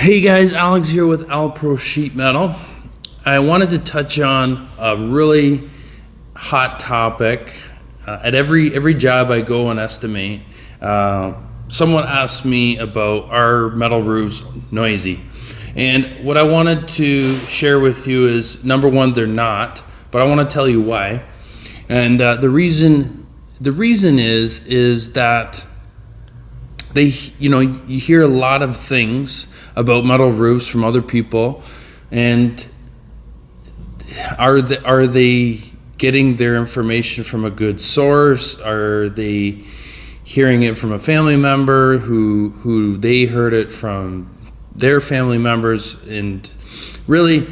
Hey guys, Alex here with Alpro Sheet Metal. I wanted to touch on a really hot topic. At every job I go and estimate, someone asked me about are metal roofs noisy? And what I wanted to share with you is, number one, they're not, but I want to tell you why. And the reason is that you hear a lot of things about metal roofs from other people, and are they getting their information from a good source? Are they hearing it from a family member who they heard it from their family members? And really,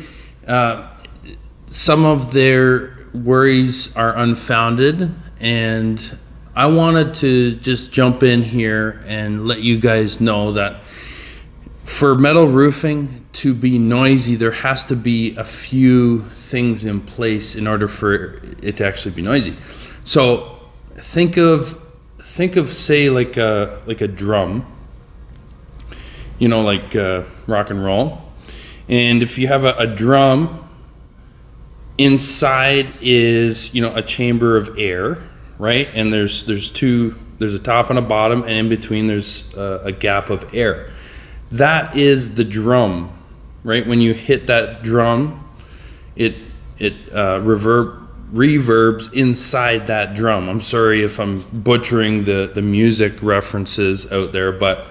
some of their worries are unfounded, and I wanted to just jump in here and let you guys know that for metal roofing to be noisy, there has to be a few things in place in order for it to actually be noisy. So think of say like a drum, like rock and roll. And if you have a drum, inside is a chamber of air, right? And there's a top and a bottom, and in between there's a gap of air. That is the drum, right? When you hit that drum, it reverbs inside that drum. I'm sorry if I'm butchering the music references out there, but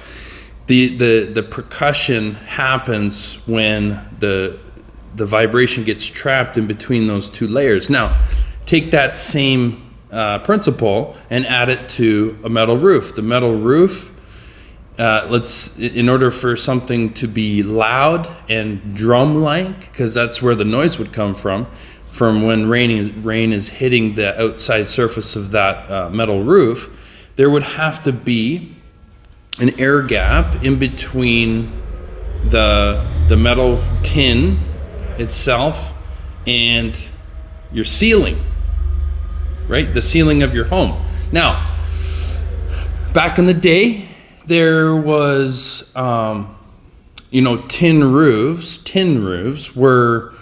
the percussion happens when the vibration gets trapped in between those two layers. Now, take that same principle and add it to a metal roof. The metal roof, in order for something to be loud and drum-like, because that's where the noise would come from when rain is hitting the outside surface of that metal roof, there would have to be an air gap in between the metal tin itself and your ceiling, right? The ceiling of your home. Now, back in the day, there was, tin roofs. Tin roofs were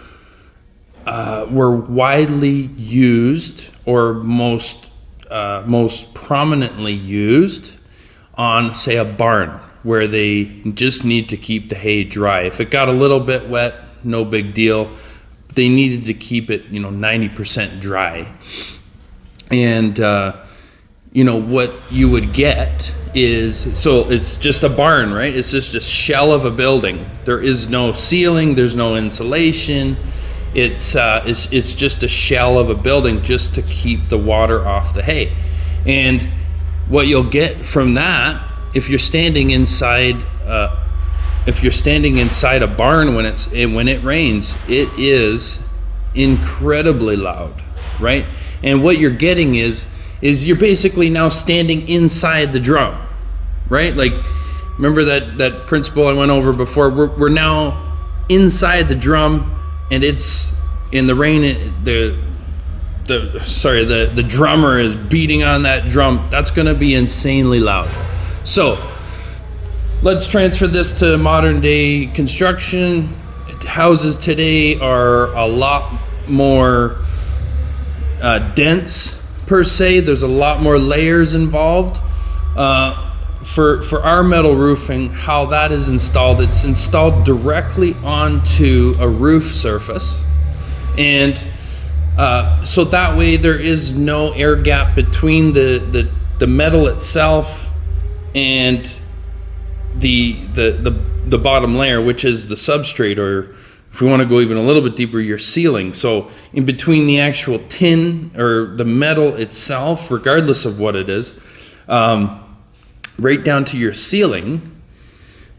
widely used, or most prominently used on, say, a barn, where they just need to keep the hay dry. If it got a little bit wet, no big deal. They needed to keep it, 90% dry. And what you would get is, so it's just a barn, right? It's just a shell of a building. There is no ceiling, there's no insulation. It's just a shell of a building just to keep the water off the hay. And what you'll get from that, if you're standing inside a barn when it rains, it is incredibly loud, right? And what you're getting is you're basically now standing inside the drum, right? Like, remember that principle I went over before? We're now inside the drum, and it's in the rain. The drummer is beating on that drum. That's going to be insanely loud. So let's transfer this to modern day construction. Houses today are a lot more dense, per se. There's a lot more layers involved. For our metal roofing, how that is installed, it's installed directly onto a roof surface, and so that way there is no air gap between the metal itself and the bottom layer, which is the substrate, or if we want to go even a little bit deeper, your ceiling. So in between the actual tin or the metal itself, regardless of what it is, right down to your ceiling,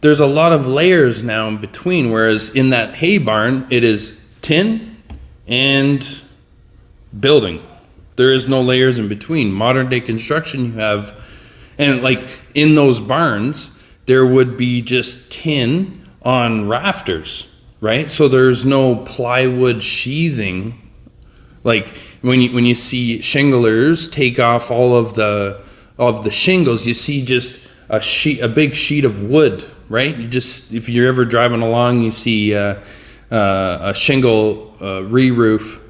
there's a lot of layers now in between, whereas in that hay barn, it is tin and building. There is no layers in between. Modern day construction, you have, and like in those barns, there would be just tin on rafters, right? So there's no plywood sheathing. Like when you see shinglers take off all of the shingles, you see just a big sheet of wood right? You just, if you're ever driving along, you see a shingle re-roof,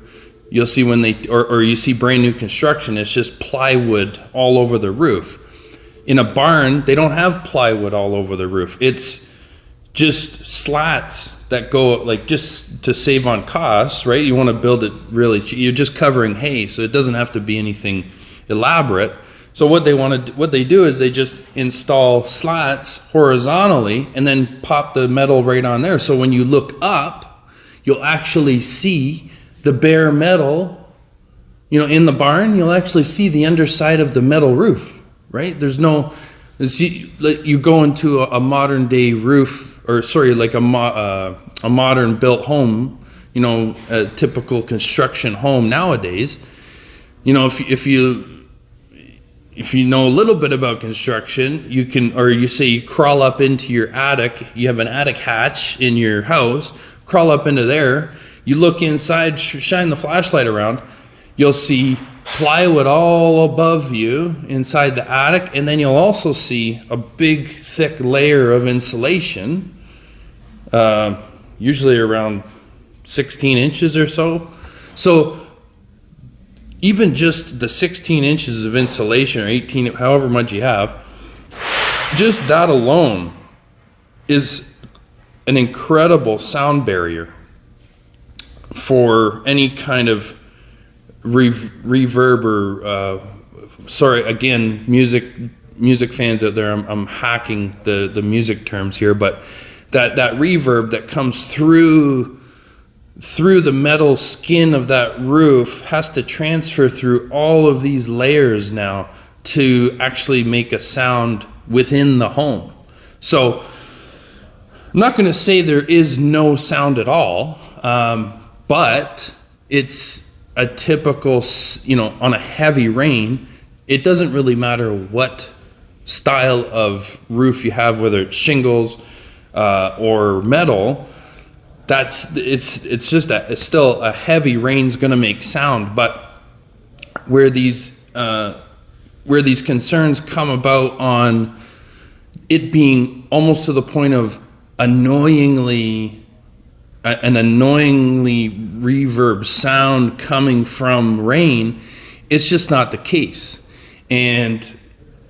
you'll see when they, or you see brand new construction, it's just plywood all over the roof. In a barn, they don't have plywood all over the roof. It's just slats that go, like, just to save on costs, right? You want to build it really cheap. You're just covering hay, so it doesn't have to be anything elaborate. So what they do is they just install slats horizontally and then pop the metal right on there. So when you look up, you'll actually see the bare metal, you know, in the barn. You'll actually see the underside of the metal roof, right? There's no, you go into a modern day roof, or sorry, like a modern built home, you know, a typical construction home nowadays. You know, if you know a little bit about construction, you can, or you say you crawl up into your attic, you have an attic hatch in your house, crawl up into there, you look inside, shine the flashlight around, you'll see plywood all above you inside the attic, and then you'll also see a big thick layer of insulation, usually around 16 inches or so. So even just the 16 inches of insulation, or 18, however much you have, just that alone is an incredible sound barrier for any kind of reverb or, sorry, again, music fans out there, I'm hacking the music terms here, but that reverb that comes through the metal skin of that roof has to transfer through all of these layers now to actually make a sound within the home. So I'm not going to say there is no sound at all, but it's a typical, you know, on a heavy rain, it doesn't really matter what style of roof you have, whether it's shingles or metal. It's just that it's still a heavy rain's going to make sound. But where these concerns come about on it being almost to the point of an annoyingly reverb sound coming from rain, it's just not the case. And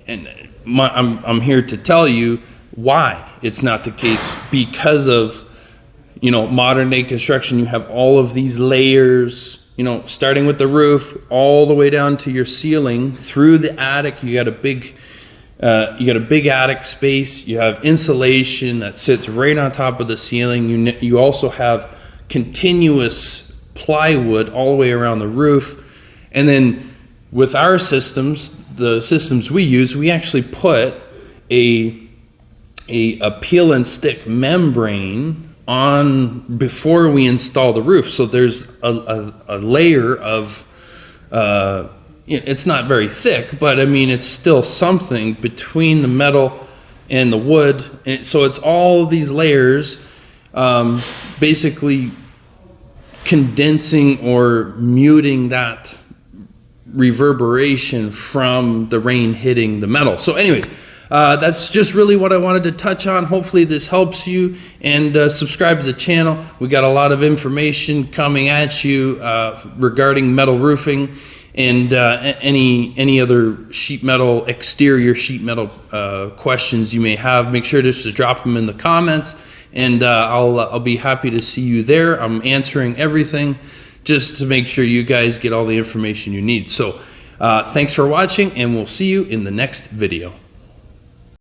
I'm here to tell you why it's not the case. Because of, you know, modern day construction, you have all of these layers, you know, starting with the roof all the way down to your ceiling through the attic. You got a big attic space. You have insulation that sits right on top of the ceiling. You also have continuous plywood all the way around the roof. And then with our systems, the systems we use, we actually put a peel and stick membrane on before we install the roof. So there's a layer of, it's not very thick, but I mean, it's still something between the metal and the wood. And so it's all these layers, basically condensing or muting that reverberation from the rain hitting the metal. So anyways, that's just really what I wanted to touch on. Hopefully this helps you, and subscribe to the channel. We got a lot of information coming at you regarding metal roofing and any other sheet metal, exterior sheet metal questions you may have. Make sure just to drop them in the comments, and I'll be happy to see you there. I'm answering everything just to make sure you guys get all the information you need. So thanks for watching, and we'll see you in the next video.